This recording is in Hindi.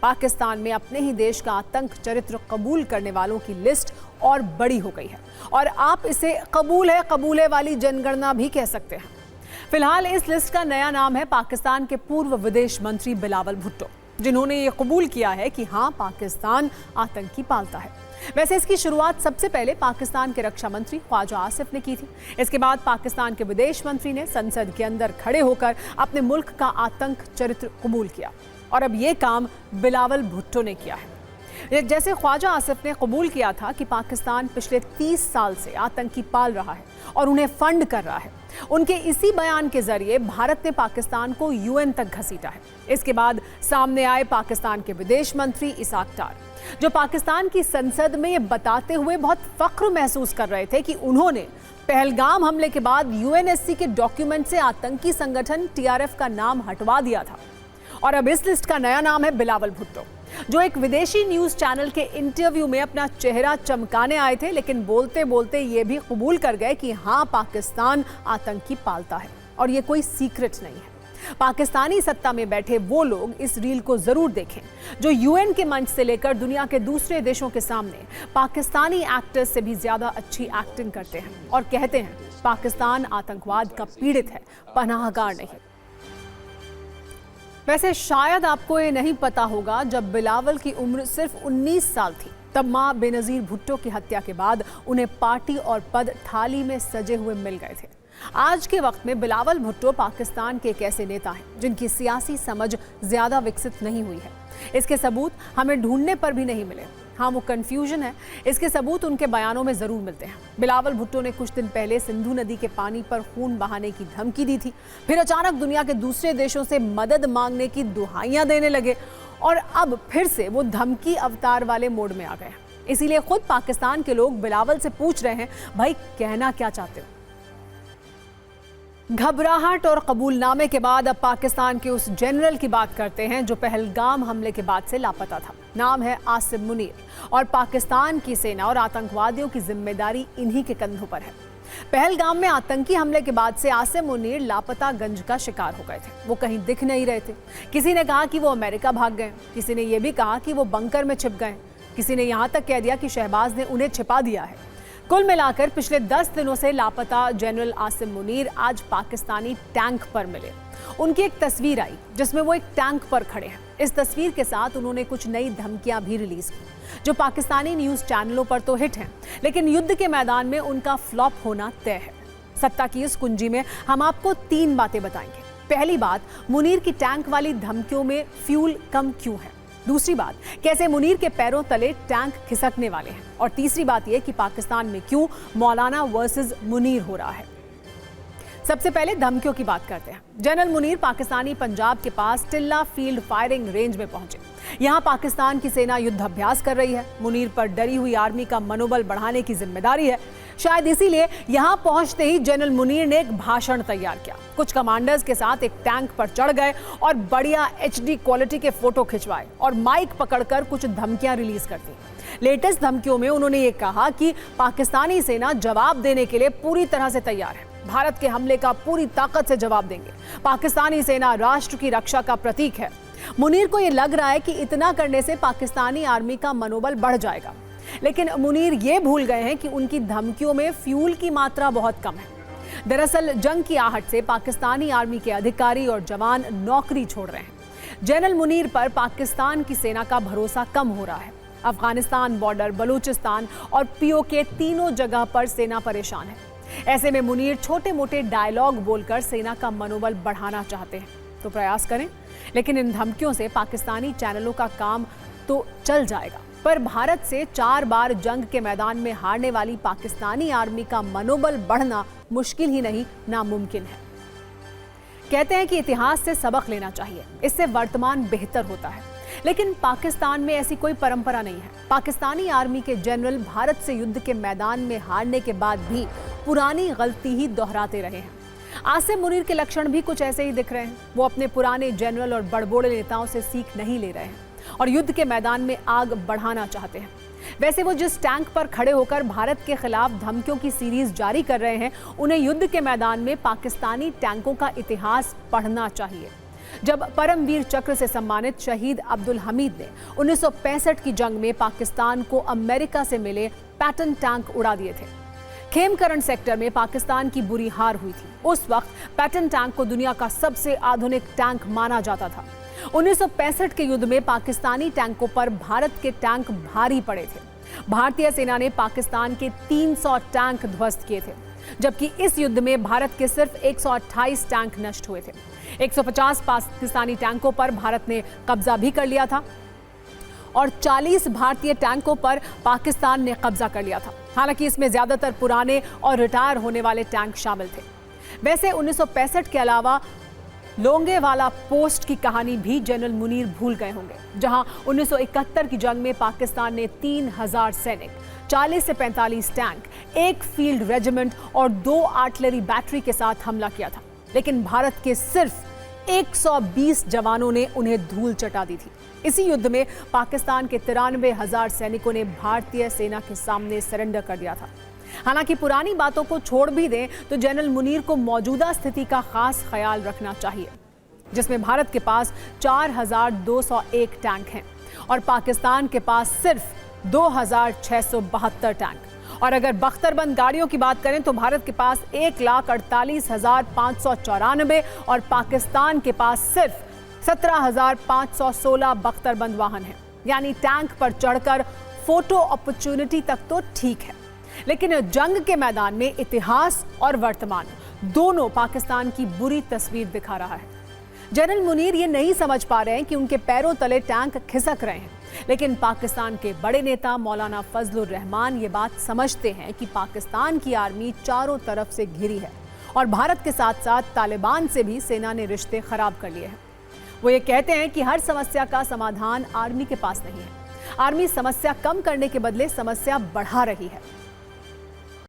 पाकिस्तान में अपने ही देश का आतंक चरित्र कबूल करने वालों की लिस्ट और बड़ी हो गई है और आप इसे कबूले वाली जनगणना भी कह सकते हैं। फिलहाल इस लिस्ट का नया नाम है पाकिस्तान के पूर्व विदेश मंत्री बिलावल भुट्टो, जिन्होंने ये कबूल किया है कि हाँ, पाकिस्तान आतंकी पालता है। वैसे इसकी शुरुआत सबसे पहले पाकिस्तान के रक्षा मंत्री ख्वाजा आसिफ ने की थी। इसके बाद पाकिस्तान के विदेश मंत्री ने संसद के अंदर खड़े होकर अपने मुल्क का आतंक चरित्र कबूल किया और अब ये काम बिलावल भुट्टो ने किया है। जैसे ख्वाजा आसिफ ने कबूल किया था कि पाकिस्तान पिछले 30 साल से आतंकी पाल रहा है और उन्हें फंड कर रहा है, उनके इसी बयान के जरिए भारत ने पाकिस्तान को यूएन तक घसीटा है। इसके बाद सामने आए पाकिस्तान के विदेश मंत्री इसाक डार, जो पाकिस्तान की संसद में ये बताते हुए बहुत फख्र महसूस कर रहे थे कि उन्होंने पहलगाम हमले के बाद यूएनएससी के डॉक्यूमेंट से आतंकी संगठन टीआरएफ का नाम हटवा दिया था। और अब इस लिस्ट का नया नाम है बिलावल भुट्टो, जो एक विदेशी न्यूज चैनल के इंटरव्यू में अपना चेहरा चमकाने आए थे, लेकिन बोलते बोलते ये भी कबूल कर गए कि हाँ, पाकिस्तान आतंकी पालता है और ये कोई सीक्रेट नहीं है। पाकिस्तानी सत्ता में बैठे वो लोग इस रील को जरूर देखें, जो यूएन के मंच से लेकर दुनिया के दूसरे देशों के सामने पाकिस्तानी एक्टर्स से भी ज्यादा अच्छी एक्टिंग करते हैं और कहते हैं पाकिस्तान आतंकवाद का पीड़ित है, पनाहगार नहीं। वैसे शायद आपको ये नहीं पता होगा, जब बिलावल की उम्र सिर्फ 19 साल थी तब मां बेनजीर भुट्टो की हत्या के बाद उन्हें पार्टी और पद थाली में सजे हुए मिल गए थे। आज के वक्त में बिलावल भुट्टो पाकिस्तान के एक ऐसे नेता हैं जिनकी सियासी समझ ज्यादा विकसित नहीं हुई है। इसके सबूत हमें ढूंढने पर भी नहीं मिले। हाँ, वो कंफ्यूजन है, इसके सबूत उनके बयानों में जरूर मिलते हैं। बिलावल भुट्टो ने कुछ दिन पहले सिंधु नदी के पानी पर खून बहाने की धमकी दी थी, फिर अचानक दुनिया के दूसरे देशों से मदद मांगने की दुहाइयां देने लगे और अब फिर से वो धमकी अवतार वाले मोड में आ गए। इसीलिए खुद पाकिस्तान के लोग बिलावल से पूछ रहे हैं, भाई कहना क्या चाहते हो? घबराहट और कबूलनामे के बाद अब पाकिस्तान के उस जनरल की बात करते हैं जो पहलगाम हमले के बाद से लापता था। नाम है आसिम मुनीर और पाकिस्तान की सेना और आतंकवादियों की जिम्मेदारी इन्हीं के कंधों पर है। पहलगाम में आतंकी हमले के बाद से आसिम मुनीर लापता गंज का शिकार हो गए थे। वो कहीं दिख नहीं रहे थे। किसी ने कहा कि वो अमेरिका भाग गए, किसी ने यह भी कहा कि वो बंकर में छिप गए, किसी ने यहां तक कह दिया कि शहबाज ने उन्हें छिपा दिया है। कुल मिलाकर पिछले 10 दिनों से लापता जनरल आसिम मुनीर आज पाकिस्तानी टैंक पर मिले। उनकी एक तस्वीर आई जिसमें वो एक टैंक पर खड़े हैं। इस तस्वीर के साथ उन्होंने कुछ नई धमकियां भी रिलीज की, जो पाकिस्तानी न्यूज चैनलों पर तो हिट हैं, लेकिन युद्ध के मैदान में उनका फ्लॉप होना तय है। सत्ता की इस कुंजी में हम आपको 3 बातें बताएंगे। पहली बात, मुनीर की टैंक वाली धमकियों में फ्यूल कम क्यों है। दूसरी बात, कैसे मुनीर के पैरों तले टैंक खिसकने वाले हैं। और तीसरी बात यह कि पाकिस्तान में क्यों मौलाना वर्सेस मुनीर हो रहा है। सबसे पहले धमकियों की बात करते हैं। जनरल मुनीर पाकिस्तानी पंजाब के पास टिल्ला फील्ड फायरिंग रेंज में पहुंचे। यहां पाकिस्तान की सेना युद्ध अभ्यास कर रही है। मुनीर पर डरी हुई आर्मी का मनोबल बढ़ाने की जिम्मेदारी है। शायद इसीलिए यहां पहुंचते ही जनरल मुनीर ने एक भाषण तैयार किया। कुछ कमांडर्स के साथ एक टैंक पर चढ़ गए और बढ़िया HD क्वालिटी के फोटो खिंचवाए और माइक पकड़कर कुछ धमकियां रिलीज कर दी। लेटेस्ट धमकियों में उन्होंने ये कहा कि पाकिस्तानी सेना जवाब देने के लिए पूरी तरह से तैयार है। भारत के हमले का पूरी ताकत से जवाब देंगे। पाकिस्तानी सेना राष्ट्र की रक्षा का प्रतीक है। मुनीर को यह लग रहा है कि इतना करने से पाकिस्तानी आर्मी का मनोबल बढ़ जाएगा, लेकिन मुनीर ये भूल गए हैं कि उनकी धमकियों में फ्यूल की मात्रा बहुत कम है। दरअसल जंग की आहट से पाकिस्तानी आर्मी के अधिकारी और जवान नौकरी छोड़ रहे हैं। जनरल मुनीर पर पाकिस्तान की सेना का भरोसा कम हो रहा है। अफगानिस्तान बॉर्डर, बलूचिस्तान और POK तीनों जगह पर सेना परेशान है। ऐसे में मुनीर छोटे मोटे डायलॉग बोलकर सेना का मनोबल बढ़ाना चाहते हैं, तो प्रयास करें, लेकिन इन धमकियों से पाकिस्तानी चैनलों का काम तो चल जाएगा, पर भारत से 4 बार जंग के मैदान में हारने वाली पाकिस्तानी आर्मी का मनोबल बढ़ना मुश्किल ही नहीं, नामुमकिन है। कहते हैं कि इतिहास से सबक लेना चाहिए, इससे वर्तमान बेहतर होता है, लेकिन पाकिस्तान में ऐसी कोई परंपरा नहीं है। पाकिस्तानी आर्मी के जनरल भारत से युद्ध के मैदान में हारने के बाद भी पुरानी गलती ही दोहराते रहे हैं। आसिम मुनीर के लक्षण भी कुछ ऐसे ही दिख रहे हैं। वो अपने पुराने जनरल और बड़बोड़े नेताओं से सीख नहीं ले रहे हैं और युद्ध के मैदान में आग बढ़ाना चाहते हैं। वैसे वो जिस टैंक पर खड़े होकर भारत के खिलाफ धमकियों की सीरीज जारी कर रहे हैं, उन्हें युद्ध के मैदान में पाकिस्तानी टैंकों का इतिहास पढ़ना चाहिए। जब परमवीर चक्र से सम्मानित शहीद अब्दुल हमीद ने 1965 की जंग में पाकिस्तान को अमेरिका से मिले पैटर्न टैंक उड़ा दिए थे। खेमकरण सेक्टर में पाकिस्तान की बुरी हार हुई थी। उस वक्त पैटर्न टैंक को दुनिया का सबसे आधुनिक टैंक माना जाता था। 1965 के युद्ध में पाकिस्तानी टैंकों पर भारत के टैंक भारी पड़े थे। भारतीय सेना ने पाकिस्तान के 300 टैंक ध्वस्त किए थे, जबकि इस युद्ध में भारत के सिर्फ 128 टैंक नष्ट हुए थे। 150 पाकिस्तानी टैंकों पर भारत ने कब्जा भी कर लिया था और 40 भारतीय टैंकों पर पाकिस्तान ने कब्जा कर लिया था। हालांकि इसमें ज्यादातर पुराने और रिटायर होने वाले टैंक शामिल थे। वैसे 1965 के अलावा लोंगेवाला पोस्ट की कहानी भी जनरल मुनीर भूल गए होंगे, जहां 1971 की जंग में पाकिस्तान ने 3000 सैनिक, 40 से 45 टैंक, एक फील्ड रेजिमेंट और 2 आर्टिलरी बैटरी के साथ हमला किया था। लेकिन भारत के सिर्फ 120 जवानों ने उन्हें धूल चटा दी थी। इसी युद्ध में पाकिस्तान के 93,000 सैनिकों ने भारतीय सेना के सामने सरेंडर कर दिया था। हालांकि पुरानी बातों को छोड़ भी दें तो जनरल मुनीर को मौजूदा स्थिति का खास ख्याल रखना चाहिए, जिसमें भारत के पास 4,201 टैंक हैं और पाकिस्तान के पास सिर्फ 2,672 टैंक। और अगर बख्तरबंद गाड़ियों की बात करें तो भारत के पास 1,48,594 और पाकिस्तान के पास सिर्फ 17,516 बख्तरबंद वाहन हैं। यानी टैंक पर चढ़कर फोटो अपॉर्चुनिटी तक तो ठीक है, लेकिन जंग के मैदान में इतिहास और वर्तमान दोनों पाकिस्तान की बुरी तस्वीर दिखा रहा है। जनरल मुनीर ये नहीं समझ पा रहे हैं कि उनके पैरों तले टैंक खिसक रहे हैं, लेकिन पाकिस्तान के बड़े नेता मौलाना फजलुर रहमान ये बात समझते हैं कि पाकिस्तान की आर्मी चारों तरफ से घिरी है और भारत के साथ साथ तालिबान से भी सेना ने रिश्ते खराब कर लिए हैं। वो ये कहते हैं कि हर समस्या का समाधान आर्मी के पास नहीं है। आर्मी समस्या कम करने के बदले समस्या बढ़ा रही है।